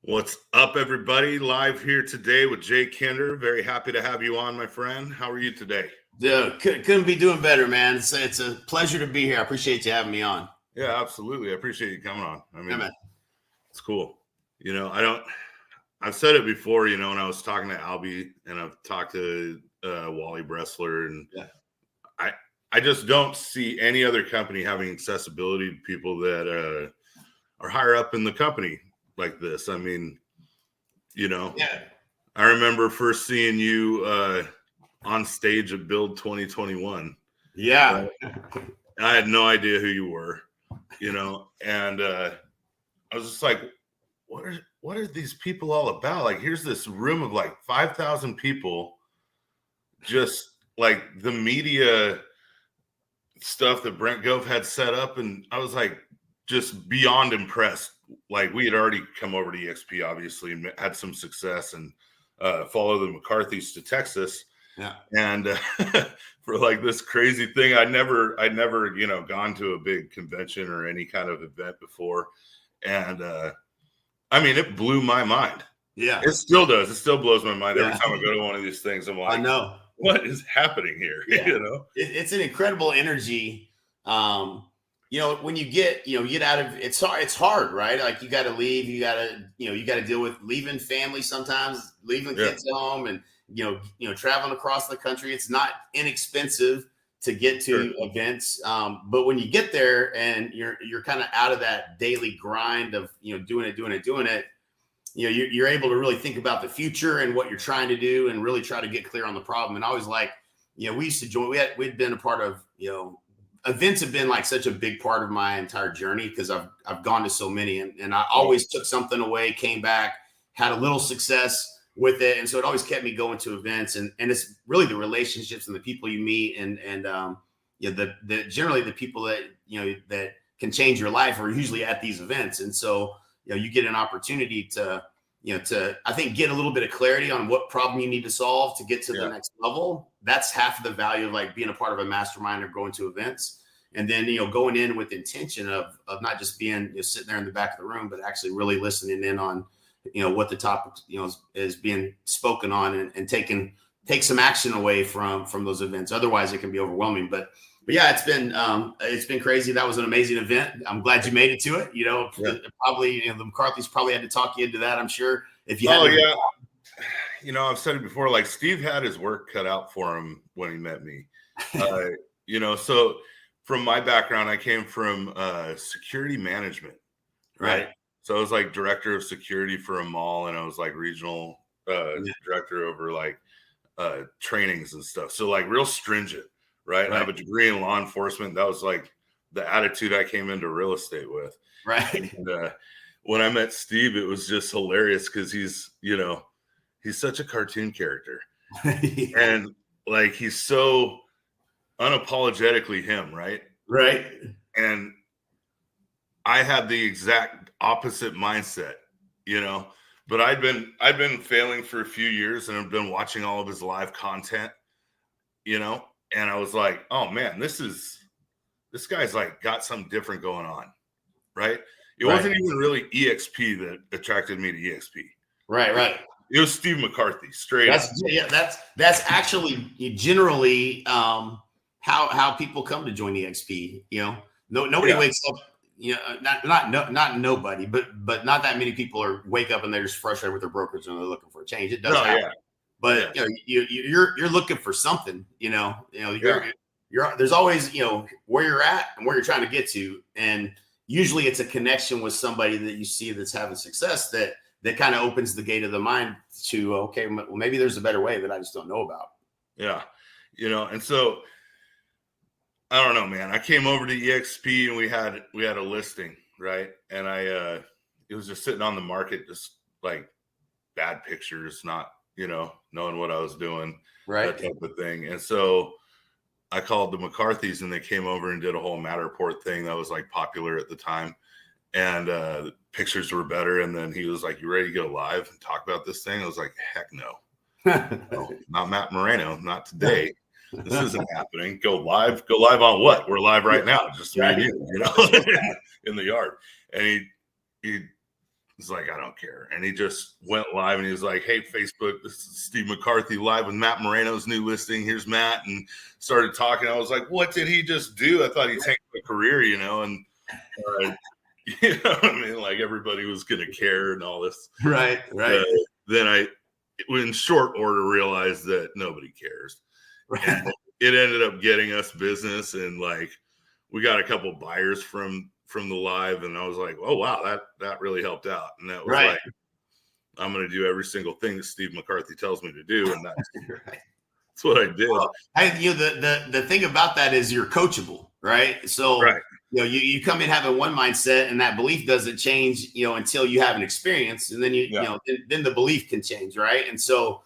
What's up, everybody? Live here today with Jay Kinder. Very happy to have you on, my friend. How are you today? Dude, couldn't be doing better, man. It's a pleasure to be here. I appreciate you having me on. Yeah, absolutely. I appreciate you coming on. I mean, man. It's cool. I've said it before, when I was talking to Albie and I've talked to Wally Bressler, and I just don't see any other company having accessibility to people that are higher up in the company like this. I mean, I remember first seeing you on stage at Build 2021. Yeah. I had no idea who you were, and I was just like, what are these people all about? Like, here's this room of like 5,000 people, just like the media stuff that Brent Gove had set up. And I was like, just beyond impressed. Like, we had already come over to EXP, obviously, and had some success and follow the McCarthys to Texas. Yeah. And for like this crazy thing, I'd never, gone to a big convention or any kind of event before. And I mean, it blew my mind. Yeah. It still does. It still blows my mind every time I go to one of these things. I'm like, I know. What is happening here? Yeah. It's an incredible energy. When you get out of it's hard, right? Like, you got to leave, you got to deal with leaving family sometimes, leaving kids at home, and traveling across the country. It's not inexpensive to get to events. But when you get there and you're kind of out of that daily grind of, doing it, you're able to really think about the future and what you're trying to do and really try to get clear on the problem. And I was like, we used to join, we'd been a part of, events have been like such a big part of my entire journey because I've gone to so many, and I always took something away, came back, had a little success with it. And so it always kept me going to events, and it's really the relationships and the people you meet and generally the people that, that can change your life are usually at these events. And so, you get an opportunity to I think get a little bit of clarity on what problem you need to solve to get to the next level. That's half of the value of like being a part of a mastermind or going to events. And then, going in with intention of not just being sitting there in the back of the room, but actually really listening in on, what the topic, is being spoken on, and take some action away from those events. Otherwise it can be overwhelming. But yeah, it's been crazy. That was an amazing event. I'm glad you made it to it. Probably, the McCarthys probably had to talk you into that, I'm sure. If you had I've said it before, like, Steve had his work cut out for him when he met me. So from my background, I came from security management, right? So I was like director of security for a mall, and I was like regional director over like trainings and stuff. So like real stringent, right? I have a degree in law enforcement. That was like the attitude I came into real estate with. Right. And when I met Steve, it was just hilarious because he's such a cartoon character. And like, he's so unapologetically him, right? Right. And I had the exact opposite mindset, but I'd been failing for a few years, and I've been watching all of his live content, and I was like, oh man, this guy's like got something different going on, right? It wasn't even really EXP that attracted me to EXP. Right. It was Steve McCarthy, straight up. That's actually generally how people come to join EXP. Nobody wakes up. Not nobody, but not that many people wake up and they're just frustrated with their brokerage and they're looking for a change. It does happen. Yeah. But you're looking for something. There's always where you're at and where you're trying to get to, and usually it's a connection with somebody that you see that's having success that kind of opens the gate of the mind to, okay, well, maybe there's a better way that I just don't know about. Yeah. And so I don't know, man. I came over to EXP and we had a listing, right? And it was just sitting on the market, just like bad pictures, not, knowing what I was doing, right? that type of thing. And so I called the McCarthys and they came over and did a whole Matterport thing that was like popular at the time. And the pictures were better. And then he was like, "You ready to go live and talk about this thing?" I was like, "Heck no. No, not Matt Moreno, not today. This isn't happening. Go live on what? We're live right now. Just me and you, in the yard." And he was like, "I don't care." And he just went live and he was like, "Hey, Facebook, this is Steve McCarthy live with Matt Moreno's new listing. Here's Matt." And started talking. I was like, "What did he just do?" I thought he'd take a career, and I mean, like everybody was going to care and all this. Right. Then I, in short order, realized that nobody cares. Right. And it ended up getting us business, and like we got a couple buyers from the live, and I was like, "Oh wow, that really helped out." And that was like, I'm going to do every single thing that Steve McCarthy tells me to do, and that's what I did. Well, the thing about that is you're coachable, right? So you come in having one mindset, and that belief doesn't change, until you have an experience, and then then the belief can change, right? And so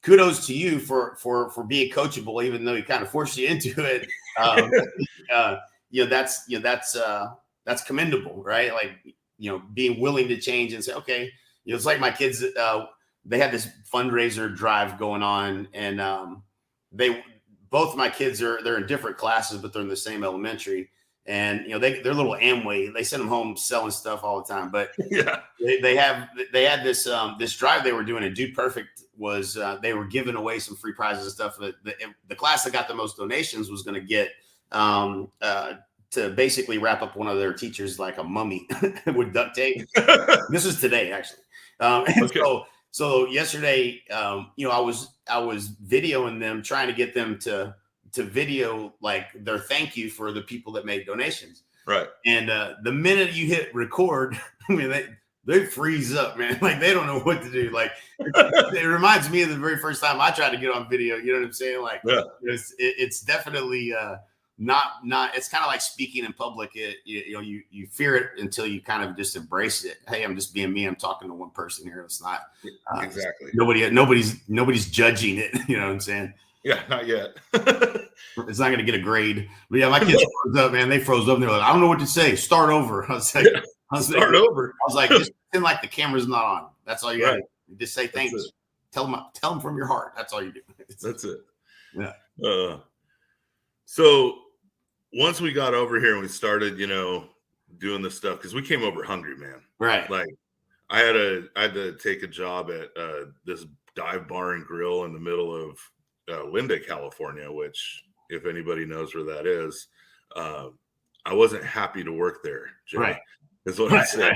kudos to you for being coachable, even though he kind of forced you into it. That's commendable, right? Like, being willing to change and say, okay, it's like my kids, they had this fundraiser drive going on, and both my kids they're in different classes, but they're in the same elementary. And they're little Amway. They send them home selling stuff all the time. But they had this drive they were doing, and Dude Perfect was they were giving away some free prizes and stuff. The class that got the most donations was going to get to basically wrap up one of their teachers like a mummy with duct tape. This is today, actually. So yesterday, I was videoing them, trying to get them to video like their thank you for the people that made donations. Right. And the minute you hit record, I mean, they freeze up, man. Like they don't know what to do. Like it reminds me of the very first time I tried to get on video. You know what I'm saying? Like it's definitely not. It's kind of like speaking in public. You fear it until you kind of just embrace it. Hey, I'm just being me. I'm talking to one person here. It's not exactly nobody's judging it. You know what I'm saying? Yeah, not yet. It's not going to get a grade. But yeah, my kids froze up, man. They froze up. They're like, "I don't know what to say. Start over." I was like, start over. I was like, just pretend like the camera's not on. That's all you got to do. Just say thanks. Tell them from your heart. That's all you do. That's it. Yeah. So once we got over here and we started, doing this stuff, because we came over hungry, man. Right. Like I had to take a job at this dive bar and grill in the middle of Linda, California, which if anybody knows where that is, I wasn't happy to work there. Jimmy, right. Is what I said.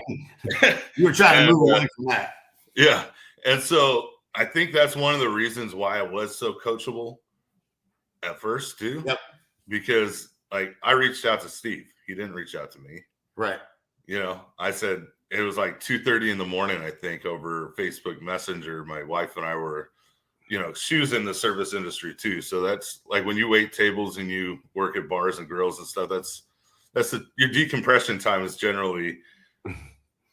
You were trying to move away from that. Yeah. And so I think that's one of the reasons why I was so coachable at first too. Yep. Because like I reached out to Steve. He didn't reach out to me. Right. I said it was like 2:30 in the morning, I think, over Facebook Messenger. My wife and I were, she was in the service industry too. So that's like when you wait tables and you work at bars and grills and stuff, your decompression time is generally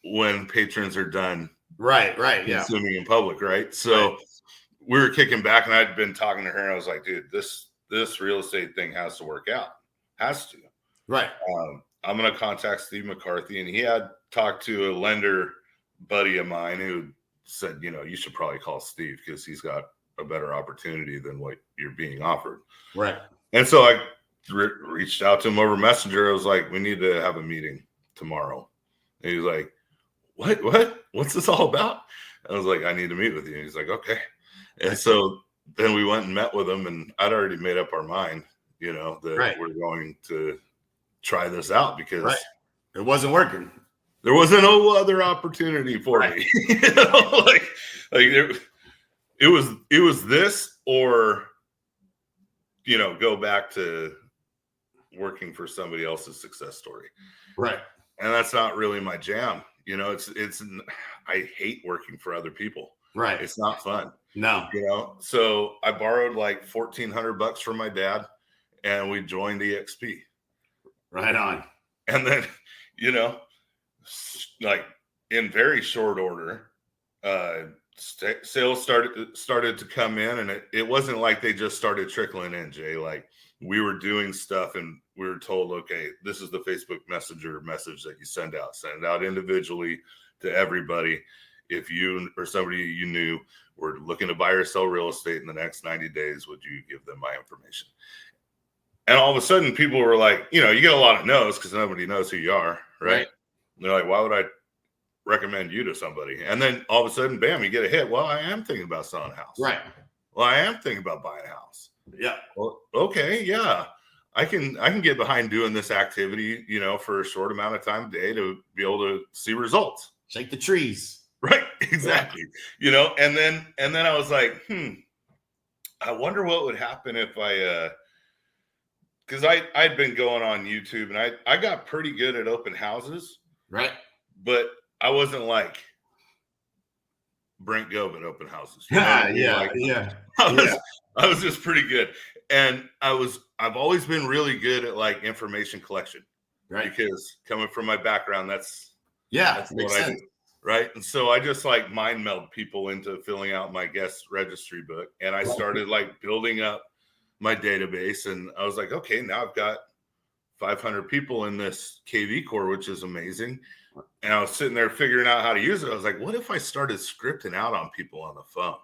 when patrons are done. Right. Yeah. Consuming in public. Right. So we were kicking back, and I'd been talking to her, and I was like, dude, this real estate thing has to work out. Has to. Right. I'm going to contact Steve McCarthy. And he had talked to a lender buddy of mine who said, you should probably call Steve because he's got a better opportunity than what you're being offered. Right. And so I reached out to him over Messenger. I was like, we need to have a meeting tomorrow. And he was like, what's this all about? I was like, I need to meet with you. And he's like, okay. And so then we went and met with him, and I'd already made up our mind, that we're going to try this out because it wasn't working. There was no other opportunity for me. It was this or, go back to working for somebody else's success story. Right. And that's not really my jam. You know, I hate working for other people. Right. It's not fun. No. You know, so I borrowed like $1,400 from my dad and we joined EXP. Right on. And then, you know, like in very short order, sales started to come in, and it wasn't like they just started trickling in, Jay. Like we were doing stuff and we were told, okay, this is the Facebook Messenger message that you send out individually to everybody. If you or somebody you knew were looking to buy or sell real estate in the next 90 days, would you give them my information? And all of a sudden people were like, you know, you get a lot of no's because nobody knows who you are. Right. And they're like, why would I recommend you to somebody? And then all of a sudden, bam, you get a hit. Well, I am thinking about selling a house. Right. Well, I am thinking about buying a house. Yeah. Well, okay. Yeah. I can get behind doing this activity, you know, for a short amount of time a day to be able to see results. Shake the trees. Right. Exactly. Yeah. You know, and then I was like, I wonder what would happen if because I'd been going on YouTube and I got pretty good at open houses. Right. But I wasn't like Brent Gove at open houses. You know I was just pretty good. And I've always been really good at like information collection. Right. Because coming from my background, that's what I do. Right. And so I just like mind meld people into filling out my guest registry book. And I started like building up my database. And I was like, okay, now I've got 500 people in this KV core, which is amazing. And I was sitting there figuring out how to use it. I was like, what if I started scripting out on people on the phone?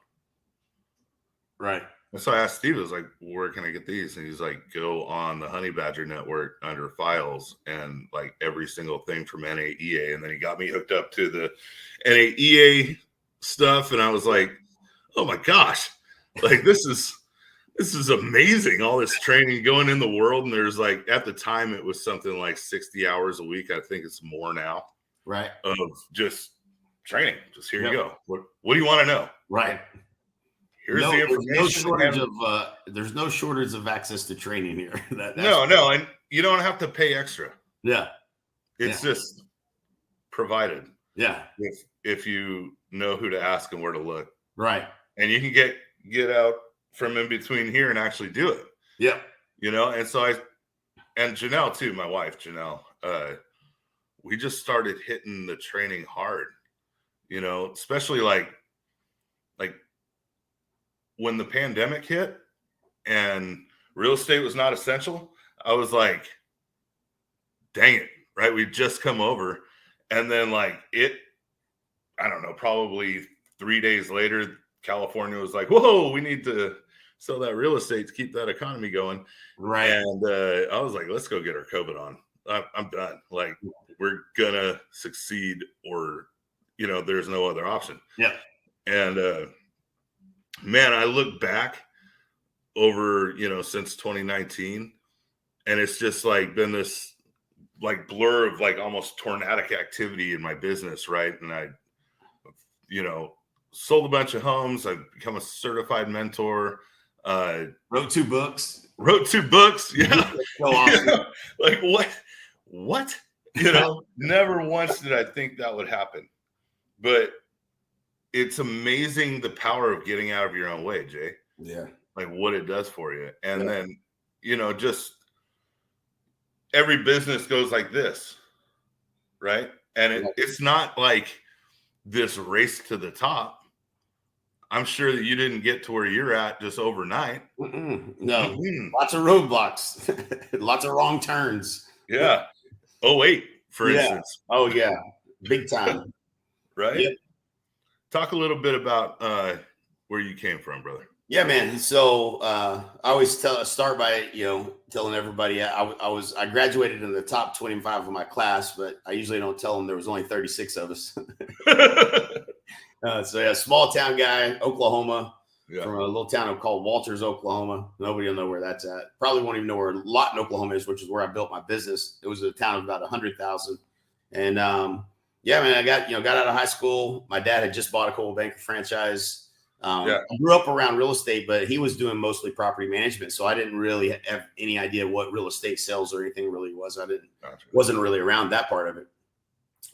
Right. And so I asked Steve, I was like, where can I get these? And he's like, go on the Honey Badger network under files and like every single thing from NAEA. And then he got me hooked up to the NAEA stuff. And I was like, oh my gosh, like this is amazing. All this training going in the world. And there's like, at the time it was something like 60 hours a week. I think it's more now. Right. Of just training. Just here you go. What do you want to know? Right. Here's the information. There's no shortage of access to training here. No. And you don't have to pay extra. Yeah. It's just provided. Yeah. If you know who to ask and where to look. Right. And you can get out from in between here and actually do it. Yeah. You know, and so and Janelle too, my wife, Janelle, we just started hitting the training hard, you know, especially like when the pandemic hit and real estate was not essential. I was like, dang it. Right. We'd just come over. And then like I don't know, probably 3 days later, California was like, whoa, we need to sell that real estate to keep that economy going. Right. And I was like, let's go get our COVID on. I'm done. Like, we're gonna succeed, or you know, there's no other option. Yeah. And man, I look back over, you know, since 2019, and it's just like been this like blur of like almost tornadic activity in my business, right? And I, you know, sold a bunch of homes. I've become a certified mentor. Wrote 2 books. Yeah. So awesome. You know, like what? You know, never once did I think that would happen. But it's amazing the power of getting out of your own way, Jay. Yeah. Like what it does for you. And then, you know, just every business goes like this, right? And it's not like this race to the top. I'm sure that you didn't get to where you're at just overnight. No, lots of roadblocks, lots of wrong turns. Yeah. 08, for instance. Oh yeah, big time. Right. Yep. Talk a little bit about where you came from, brother. Yeah, man. So I always start by, you know, telling everybody I graduated in the top 25 of my class, but I usually don't tell them there was only 36 of us. So yeah, small town guy, Oklahoma, from a little town called Walters, Oklahoma. Nobody will know where that's at. Probably won't even know where Lawton, Oklahoma is, which is where I built my business. It was a town of about 100,000. And yeah, man, I got out of high school. My dad had just bought a Coldwell Banker franchise. Yeah. I grew up around real estate, but he was doing mostly property management. So I didn't really have any idea what real estate sales or anything really was. Wasn't really around that part of it.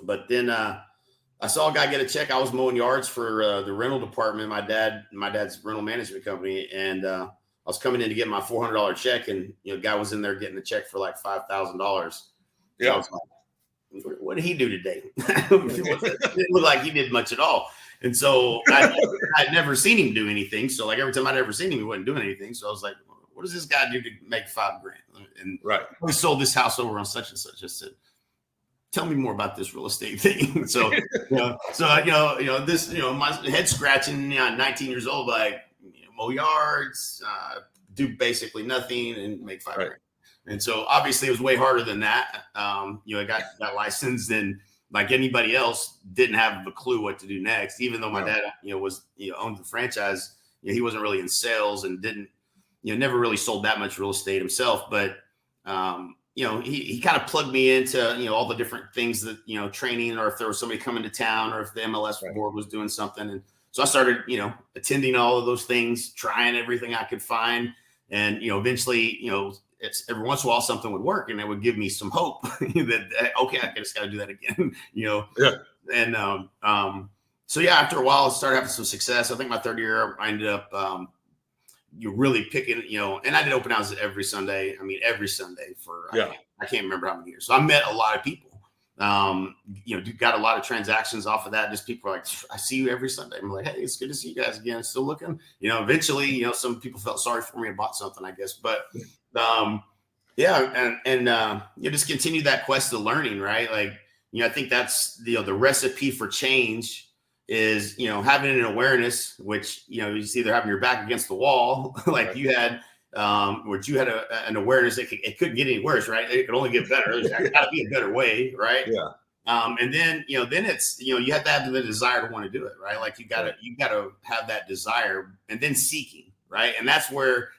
But then I saw a guy get a check. I was mowing yards for the rental department, my dad's rental management company. And I was coming in to get my $400 check. And, guy was in there getting a check for like $5,000. Yeah. I was like, what did he do today? It didn't look like he did much at all. And so I'd never seen him do anything. So like every time I'd ever seen him, he wasn't doing anything. So I was like, what does this guy do to make $5,000? And we sold this house over on such and such. I said, tell me more about this real estate thing. So, this, my head scratching, 19 years old, like mow yards, do basically nothing and make $5,000. And so obviously it was way harder than that. I got licensed and like anybody else didn't have a clue what to do next, even though my dad, owned the franchise. He wasn't really in sales and didn't, never really sold that much real estate himself. But, he kind of plugged me into, all the different things that, training, or if there was somebody coming to town, or if the MLS board was doing something. And so I started, attending all of those things, trying everything I could find. And, eventually, it's every once in a while something would work, and it would give me some hope that, okay, I just got to do that again, And so after a while, I started having some success. I think my third year, I ended up really picking, and I did open houses every Sunday. I mean, every Sunday for I can't remember how many years. So I met a lot of people. Got a lot of transactions off of that. Just people are like, I see you every Sunday. I'm like, hey, it's good to see you guys again. Still looking. Eventually, some people felt sorry for me and bought something, I guess. But just continue that quest of learning, right? Like, I think that's the recipe for change is, having an awareness, which, it's either having your back against the wall, like you had, which you had an awareness that it couldn't get any worse, right? It could only get better. There's got to be a better way, right? Yeah. And then, then it's, you have to have the desire to want to do it, right? Like you gotta have that desire, and then seeking, right? And that's where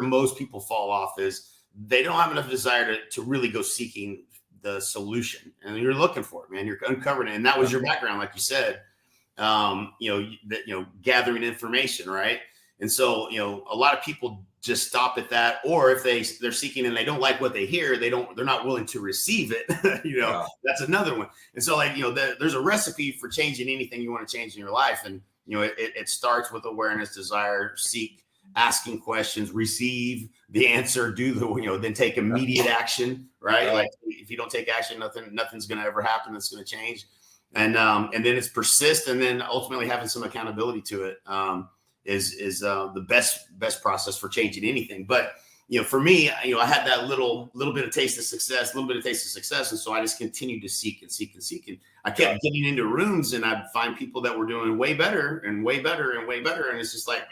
most people fall off, is they don't have enough desire to really go seeking the solution, and you're looking for it, man. You're uncovering it. And that was your background, like you said, gathering information, right? And so, a lot of people just stop at that, or if they're seeking and they don't like what they hear, they're not willing to receive it. That's another one. And so, like, there's a recipe for changing anything you want to change in your life. And, it starts with awareness, desire, seek, asking questions, receive the answer, then take immediate action, right? Like if you don't take action, nothing's going to ever happen that's going to change. And then it's persist, and then ultimately having some accountability to it is the best process for changing anything. But for me, I had that little bit of taste of success, and so I just continued to seek and seek and seek, and I kept getting into rooms, and I'd find people that were doing way better and way better and way better, and it's just like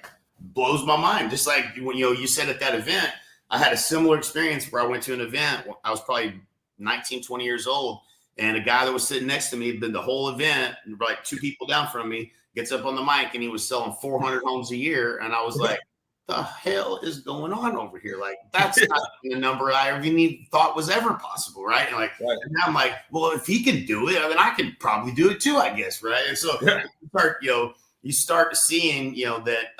blows my mind. Just like when you said at that event, I had a similar experience where I went to an event. I was probably 19, 20 years old. And a guy that was sitting next to me had been the whole event, like two people down from me, gets up on the mic, and he was selling 400 homes a year. And I was like, the hell is going on over here? Like, that's not the number I even thought was ever possible, right? And and I'm like, well, if he can do it, then I can probably do it too, I guess, right? And so you start seeing, that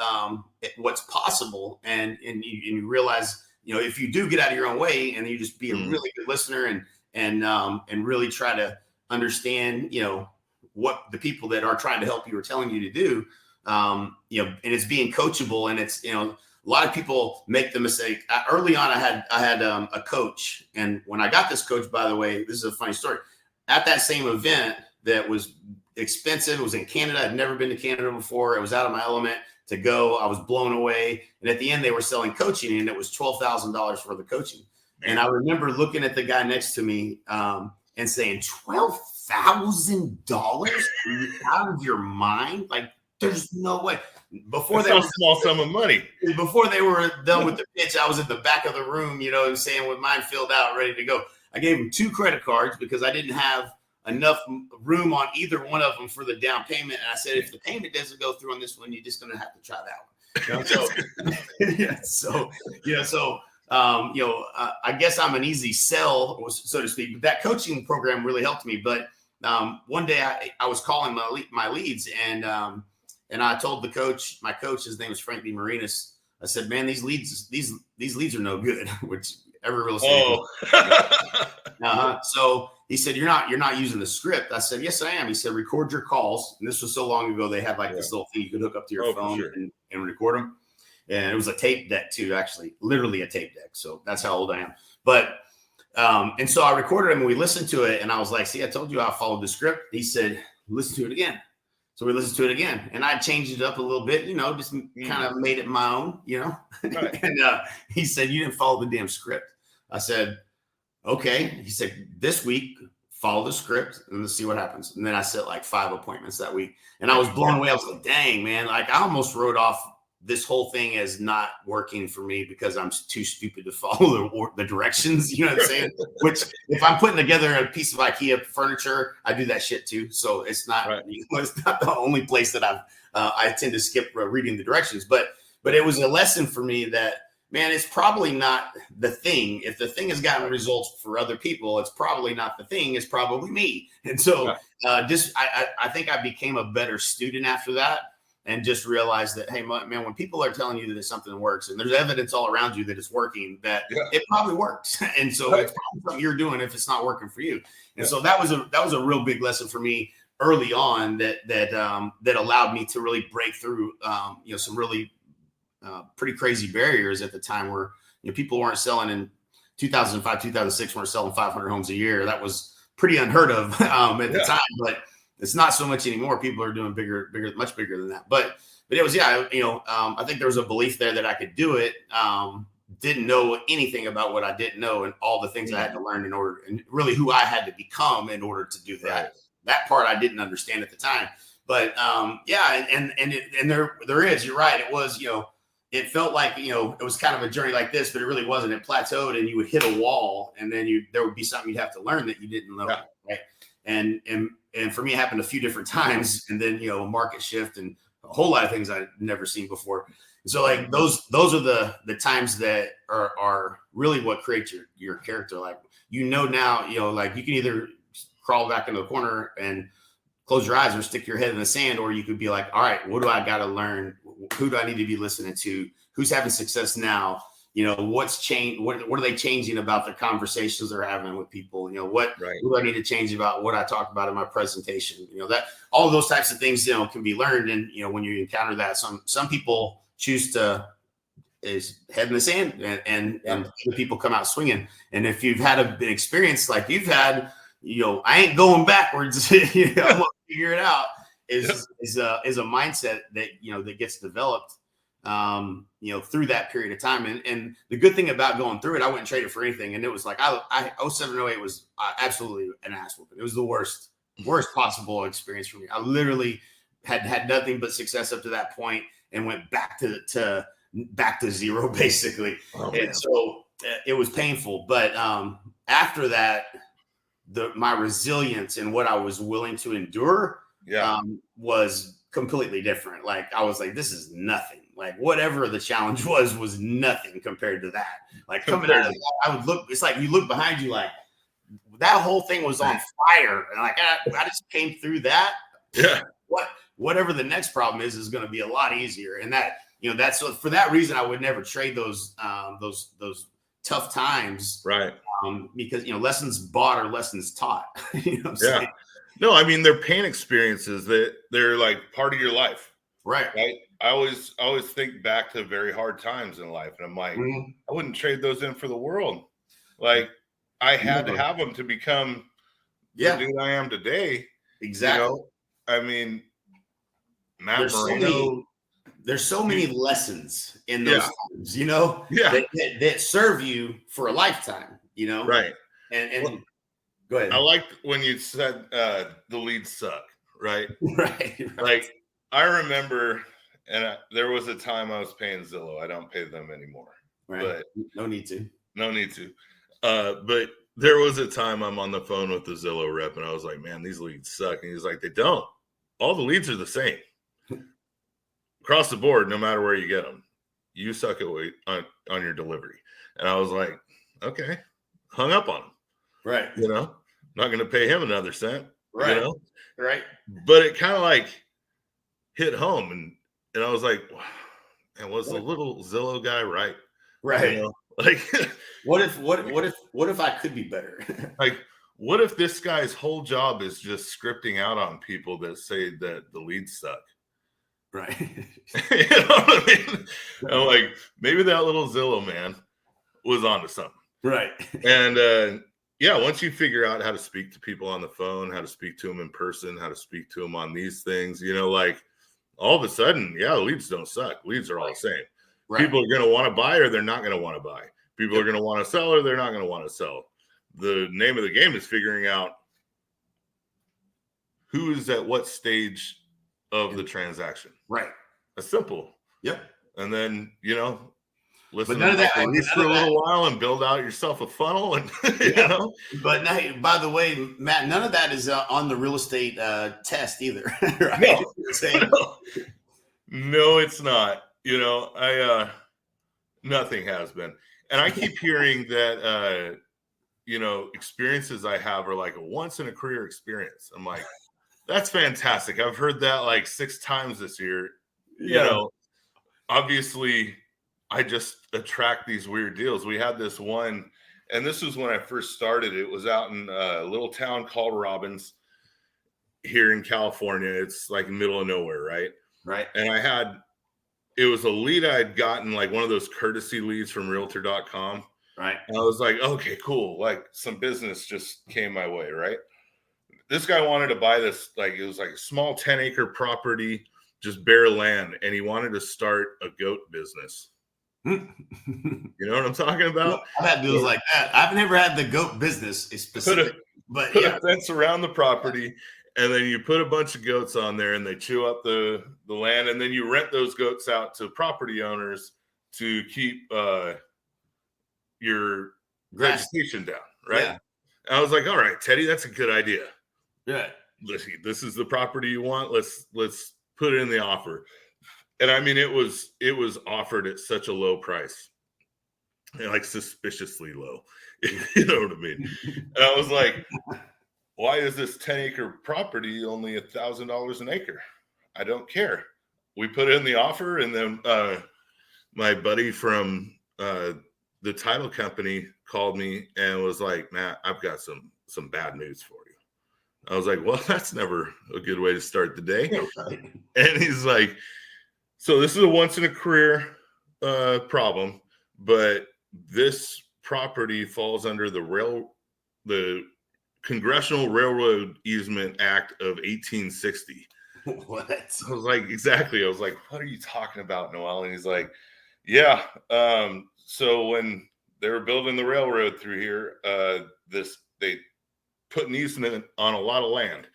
what's possible, and you realize, if you do get out of your own way, and you just be a really good listener and really try to understand, what the people that are trying to help you are telling you to do, and it's being coachable, and it's, a lot of people make the mistake. Early on, I had a coach, and when I got this coach, by the way, this is a funny story. At that same event that was expensive, it was in Canada. I'd never been to Canada before. It was out of my element to go. I was blown away. And at the end, they were selling coaching, and it was $12,000 for the coaching. And I remember looking at the guy next to me and saying, $12,000? Are you out of your mind? Like, there's no way. Before That's a small sum of money. Before they were done with the pitch, I was at the back of the room, saying, with mine filled out, ready to go. I gave him 2 credit cards because I didn't have enough room on either one of them for the down payment. And I said, if the payment doesn't go through on this one, you're just going to have to try that one. I guess I'm an easy sell, so to speak, but that coaching program really helped me. But one day I was calling my leads, and And I told my coach, his name is Frank D. Marinas. I said, man, these leads are no good, which every real estate. So he said, you're not using the script. I said, yes, I am. He said, record your calls. And this was so long ago, they had like this little thing you could hook up to your phone and record them. And it was a tape deck too, actually, literally a tape deck. So that's how old I am. But, and so I recorded him and we listened to it. And I was like, see, I told you I followed the script. He said, listen to it again. So we listened to it again, and I changed it up a little bit, just kind of made it my own, Right. And he said, you didn't follow the damn script. I said, okay. He said, this week, follow the script and let's see what happens. And then I set like 5 appointments that week, and I was blown away. I was like, dang, man, like I almost wrote off this whole thing as not working for me because I'm too stupid to follow the directions. You know what I'm saying? Which if I'm putting together a piece of IKEA furniture, I do that shit too. So it's not, it's not the only place that I tend to skip reading the directions, but it was a lesson for me that, man, it's probably not the thing. If the thing has gotten results for other people, it's probably not the thing. It's probably me. And so I think I became a better student after that. And just realize that, hey, man, when people are telling you that something works and there's evidence all around you that it's working, that it probably works. And so it's probably something you're doing if it's not working for you. And so that was a real big lesson for me early on that allowed me to really break through, some really pretty crazy barriers at the time where, people weren't selling in 2005, 2006, weren't selling 500 homes a year. That was pretty unheard of at the time, but it's not so much anymore. People are doing bigger, much bigger than that. But it was, I think there was a belief there that I could do it. Didn't know anything about what I didn't know and all the things I had to learn and really who I had to become in order to do that. Right. That part I didn't understand at the time. But and there is, you're right. It was, it felt like, it was kind of a journey like this, but it really wasn't. It plateaued and you would hit a wall and then there would be something you'd have to learn that you didn't know. Yeah. Right. And for me, it happened a few different times, and then a market shift and a whole lot of things I'd never seen before. And so like those are the times that are really what creates your character. Like now, like you can either crawl back into the corner and close your eyes or stick your head in the sand, or you could be like, all right, what do I got to learn? Who do I need to be listening to? Who's having success now? What's changed? What are they changing about the conversations they're having with people? What do I need to change about what I talked about in my presentation? That all of those types of things, can be learned. And, when you encounter that, some people choose to is head in the sand and other people come out swinging. And if you've had an experience like you've had, I ain't going backwards. I'm gonna figure it out. Is a mindset that, that gets developed through that period of time. And the good thing about going through it, I wouldn't trade it for anything. And it was like, 07, 08 was absolutely an ass whooping. It was the worst possible experience for me. I literally had nothing but success up to that point and went back to zero basically. And so it was painful. But after that, my resilience and what I was willing to endure was completely different. Like I was like, this is nothing. Like whatever the challenge was nothing compared to that. Like coming out of that, I would look, it's like you look behind you, like that whole thing was on fire. And like, I just came through that. Yeah. Whatever the next problem is going to be a lot easier. And that, that's for that reason, I would never trade those tough times. Right. Because, lessons bought are lessons taught. You know what I'm saying? No, I mean, they're pain experiences that they're like part of your life. Right. I always think back to very hard times in life. And I'm like, I wouldn't trade those in for the world. Like I had to have them to become the dude I am today. Exactly. I mean, Matt Moreno. There's so many lessons in those times, that serve you for a lifetime, Right. And go ahead. I liked when you said the leads suck, right? Right. Like I remember, and there was a time I was paying Zillow. I don't pay them anymore. Right. But no need to. But there was a time I'm on the phone with the Zillow rep, and I was like, man, these leads suck. And he's like, they don't. All the leads are the same. Across the board, no matter where you get them, you suck at on your delivery. And I was like, okay, hung up on him. Right. Not going to pay him another cent. Right. Right. But it kind of like hit home, and I was like, and was the little Zillow guy right? Right. You know, like What if I could be better? like what if this guy's whole job is just scripting out on people that say that the leads suck? Right. You know what I mean? I'm like, maybe that little Zillow man was onto something. Right. And yeah, once you figure out how to speak to people on the phone, how to speak to them in person, how to speak to them on these things, like all of a sudden, yeah, leads don't suck. Leads are all the same. Right. People are going to want to buy or they're not going to want to buy. People Yep. are going to want to sell or they're not going to want to sell. The name of the game is figuring out who is at what stage of the transaction. Right. That's simple. Yep. And then, listen none of that- to none leads of for a that- little while and build out yourself a funnel. And, But now, by the way, Matt, none of that is on the real estate test either. Right? No, it's not. Nothing has been. And I keep hearing that, experiences I have are like a once in a career experience. I'm like, that's fantastic. I've heard that like 6 times this year. Obviously I just attract these weird deals. We had this one, and this was when I first started. It was out in a little town called Robbins here in California. It's like middle of nowhere, right? Right. And it was a lead I'd gotten, like one of those courtesy leads from realtor.com. Right. And I was like, okay, cool. Like some business just came my way, right? This guy wanted to buy this, like it was like a small 10-acre property, just bare land, and he wanted to start a goat business. You know what I'm talking about? I've had deals like that. I've never had the goat business specific, but put a fence around the property, and then you put a bunch of goats on there, and they chew up the land, and then you rent those goats out to property owners to keep your vegetation down, right? Yeah. And I was like, all right, Teddy, that's a good idea. Yeah. Listen, this is the property you want. Let's put it in the offer. And I mean, it was offered at such a low price, like suspiciously low. You know what I mean? And I was like, why is this 10-acre property only $1,000 an acre? I don't care. We put in the offer, and then my buddy from the title company called me and was like, Matt, I've got some bad news for you. I was like, well, that's never a good way to start the day. Right. And he's like, so this is a once in a career problem, but this property falls under the Congressional Railroad Easement Act of 1860. What? I was like, exactly. I was like, what are you talking about, Noel? And he's like, yeah. So when they were building the railroad through here, they put an easement on a lot of land,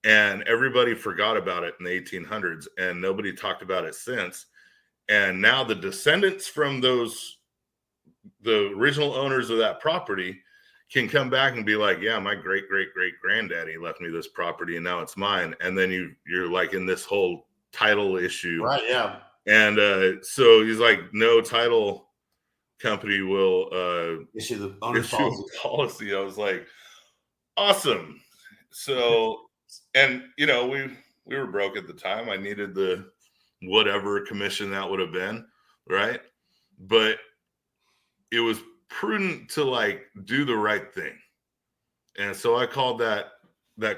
and everybody forgot about it in the 1800s, and nobody talked about it since. And now the descendants from the original owners of that property can come back and be like, yeah, my great great great granddaddy left me this property and now it's mine. And then you're like in this whole title issue, right? Yeah. And so he's like, no title company will issue the owner's policy. I was like, awesome. So, and we were broke at the time. I needed the whatever commission that would have been, right? But it was prudent to like do the right thing. And so I called that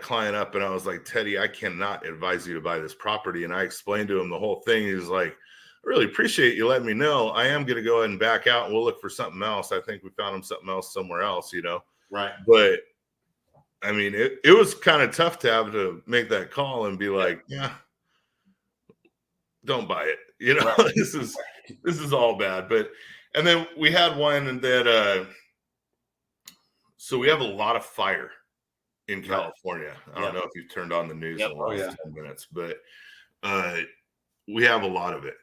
client up and I was like, Teddy, I cannot advise you to buy this property. And I explained to him the whole thing. He was like, I really appreciate you letting me know. I am going to go ahead and back out and we'll look for something else. I think we found him something else somewhere else, Right. But I mean, it was kind of tough to have to make that call and be like, yeah, don't buy it. Right. This is all bad. But, and then we had one that, so we have a lot of fire in California. Right. I don't know if you've turned on the news in the last 10 minutes, but we have a lot of it.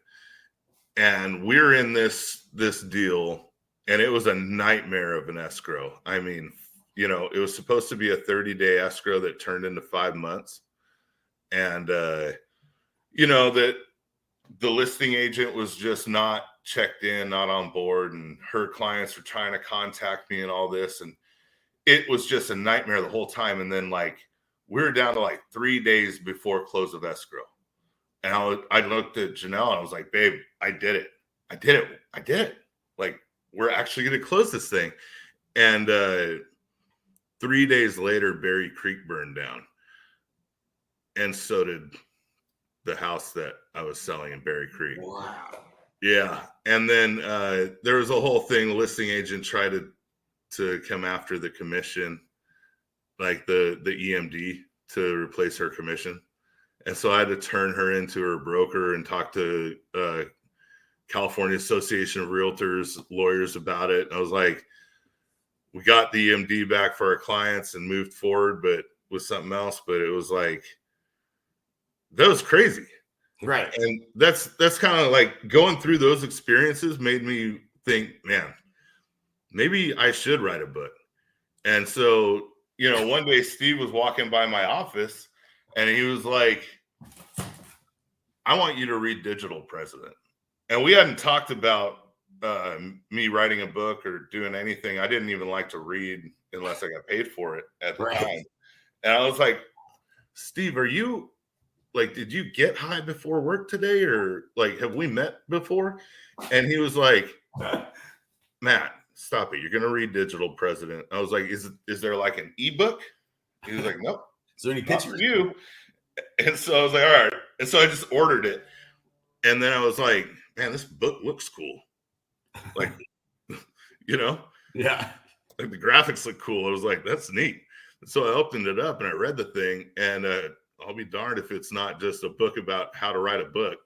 And we're in this deal, and it was a nightmare of an escrow. I mean, it was supposed to be a 30-day escrow that turned into 5 months. And, that the listing agent was just not checked in, not on board, and her clients were trying to contact me and all this. And it was just a nightmare the whole time. And then like, we were down to like 3 days before close of escrow. And I looked at Janelle and I was like, babe, I did it. I did it. I did it. Like, we're actually going to close this thing. And 3 days later, Berry Creek burned down. And so did the house that I was selling in Berry Creek. Wow. Yeah. And then there was a whole thing. The listing agent tried to come after the commission, like the EMD, to replace her commission. And so I had to turn her into her broker and talk to California Association of Realtors lawyers about it. And I was like, we got the EMD back for our clients and moved forward, but with something else. But it was like, that was crazy. Right. And that's kind of like going through those experiences made me think, man, maybe I should write a book. And so, you know, one day Steve was walking by my office and he was like, I want you to read Digital President. And we hadn't talked about me writing a book or doing anything. I didn't even like to read unless I got paid for it at the time. And I was like, Steve, are you like, did you get high before work today? Or like, have we met before? And he was like, Matt, stop it. You're going to read Digital President. I was like, is there like an ebook? He was like, nope. Is there any pictures for you? And so I was like, all right. And so I just ordered it. And then I was like, man, this book looks cool. Like, you know? Yeah. Like the graphics look cool. I was like, that's neat. And so I opened it up and I read the thing. And I'll be darned if it's not just a book about how to write a book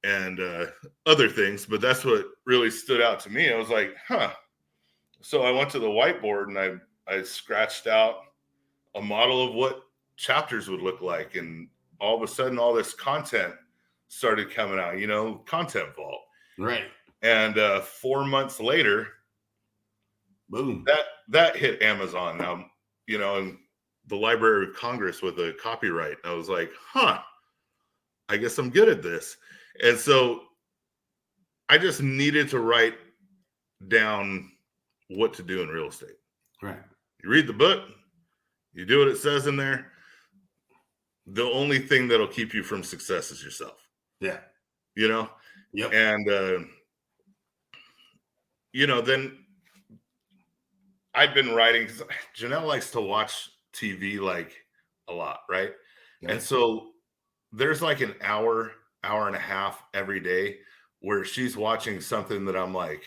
and other things. But that's what really stood out to me. I was like, huh. So I went to the whiteboard and I scratched out a model of what chapters would look like. And all of a sudden, all this content started coming out, you know, Content Vault. Right. And 4 months later, boom, that hit Amazon. Now, you know, and the Library of Congress with a copyright. I was like, huh, I guess I'm good at this. And so I just needed to write down what to do in real estate. Right. You read the book, you do what it says in there. The only thing that'll keep you from success is yourself. Yeah. You know? Yep. And, you know, then I've been writing, because Janelle likes to watch TV like a lot, right? Yeah. And so there's like an hour and a half every day where she's watching something that I'm like,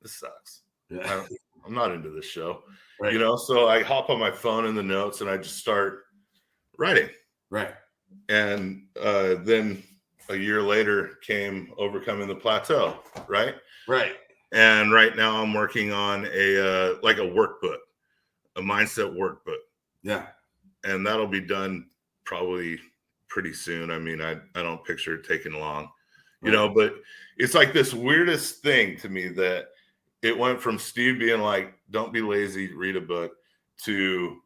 this sucks. Yeah. I'm not into this show, right. You know? So I hop on my phone in the notes and I just start writing. Right. And then a year later came Overcoming the Plateau, right? Right. And right now I'm working on a like a workbook, a mindset workbook. Yeah. And that'll be done probably pretty soon. I mean, I don't picture it taking long, you know, but it's like this weirdest thing to me that it went from Steve being like, don't be lazy, read a book, to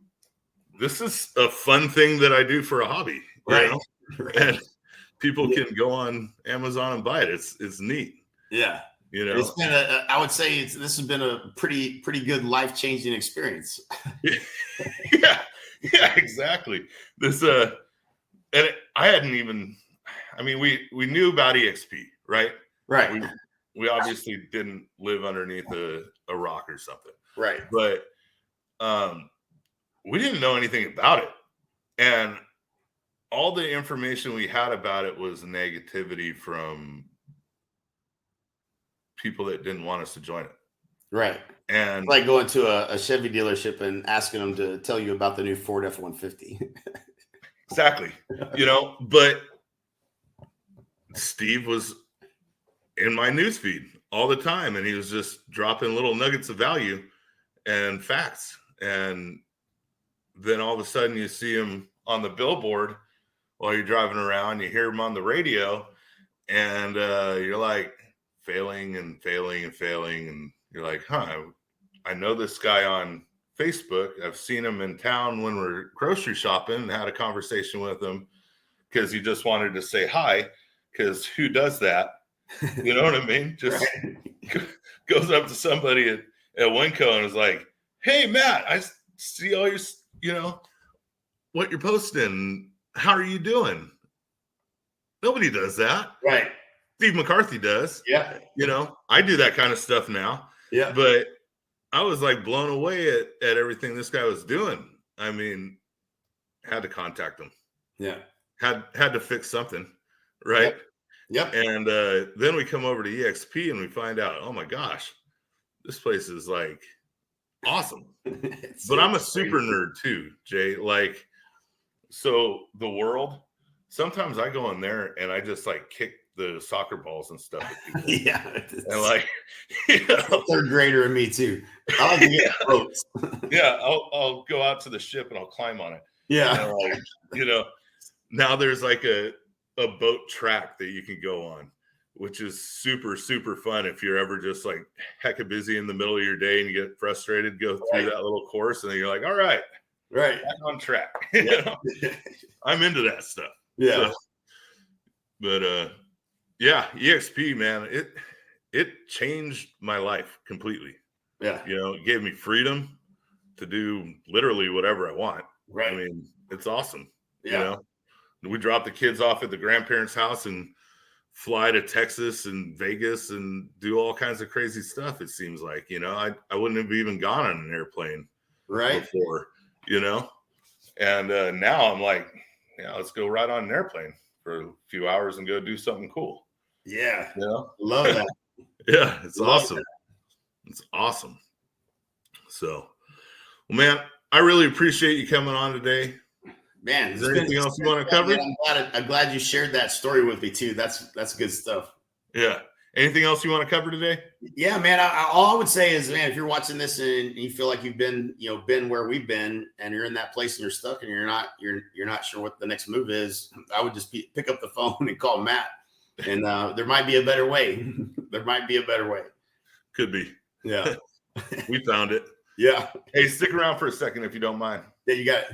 this is a fun thing that I do for a hobby, right? Right. And people can go on Amazon and buy it. It's neat. Yeah. You know, it's been I would say this has been a pretty good life-changing experience. Yeah, exactly. This and I hadn't even, I mean, we knew about EXP, right? Right. We obviously didn't live underneath a rock or something. Right. But we didn't know anything about it. And all the information we had about it was negativity from people that didn't want us to join it. Right. And it's like going to a Chevy dealership and asking them to tell you about the new Ford F-150. Exactly. You know, but Steve was in my newsfeed all the time, and he was just dropping little nuggets of value and facts. And then all of a sudden you see him on the billboard while you're driving around, you hear him on the radio, and you're like failing and failing and failing. And you're like, huh, I know this guy on Facebook. I've seen him in town when we're grocery shopping and had a conversation with him because he just wanted to say hi, because who does that? You know what I mean? Just goes up to somebody at Winco and is like, hey, Matt, I see all your, you know, what you're posting. How are you doing? Nobody does that. Right. Steve McCarthy does. Yeah. You know, I do that kind of stuff now. Yeah. But I was like blown away at everything this guy was doing. I mean, had to contact him. Yeah. Had to fix something. Right. Yep. And then we come over to EXP and we find out, oh my gosh, this place is like awesome. But I'm a super nerd too, Jay. Like, so the world, sometimes I go in there and I just like kick the soccer balls and stuff at people. Yeah. And like, you know, third grader and me too. I like to get ropes. Yeah, I'll go out to the ship and I'll climb on it. Yeah. And like, you know, now there's like a boat track that you can go on, which is super, super fun. If you're ever just like hecka busy in the middle of your day and you get frustrated, go through that little course and then you're like, all right, back on track. You know? I'm into that stuff. Yeah. So, but yeah, EXP, man, it changed my life completely. Yeah. You know, it gave me freedom to do literally whatever I want. Right. I mean, it's awesome. Yeah. You know, we drop the kids off at the grandparents' house and fly to Texas and Vegas and do all kinds of crazy stuff. It seems like, you know, I wouldn't have even gone on an airplane before, you know, and now I'm like, yeah, let's go ride on an airplane for a few hours and go do something cool. Yeah. You know? Love that. Yeah. It's awesome. It's awesome. So, well, man, I really appreciate you coming on today. Man, is there anything else you want to cover? I'm glad you shared that story with me too. That's good stuff. Yeah. Anything else you want to cover today? Yeah, man. All I would say is, man, if you're watching this and you feel like you've been where we've been, and you're in that place and you're stuck and you're not sure what the next move is, I would just pick up the phone and call Matt. And there might be a better way. There might be a better way. Could be. Yeah. We found it. Yeah. Hey, stick around for a second if you don't mind. Yeah, you got it.